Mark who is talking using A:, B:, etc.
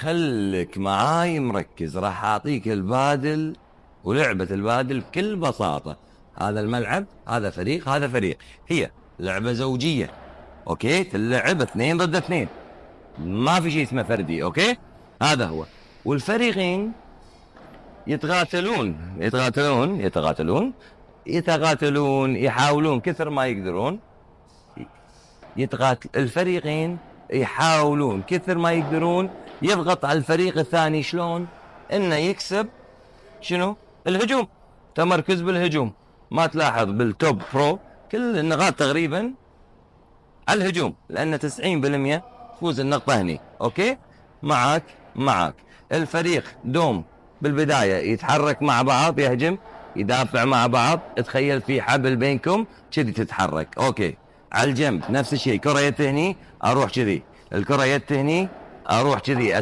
A: خلك معاي مركز، راح أعطيك البادل ولعبة البادل بكل بساطة. هذا الملعب، هذا فريق، هذا فريق. هي لعبة زوجية، أوكي؟ تلعب 2 ضد 2، ما في شيء اسمه فردي، أوكي؟ هذا هو. والفريقين يتقاتلون، يحاولون كثر ما يقدرون. الفريقين يحاولون كثر ما يقدرون يضغط على الفريق الثاني. شلون؟ انه يكسب شنو؟ الهجوم، تمركز بالهجوم. ما تلاحظ بالتوب برو كل النقاط تقريبا على الهجوم، لأن 90% تفوز النقطة هني، أوكي؟ معاك الفريق دوم بالبداية يتحرك مع بعض، يهجم يدافع مع بعض. تخيل في حبل بينكم كذي تتحرك، أوكي؟ على الجنب نفس الشيء، كرة يت هني أروح كذي، الكرة يت هني أروح كذي،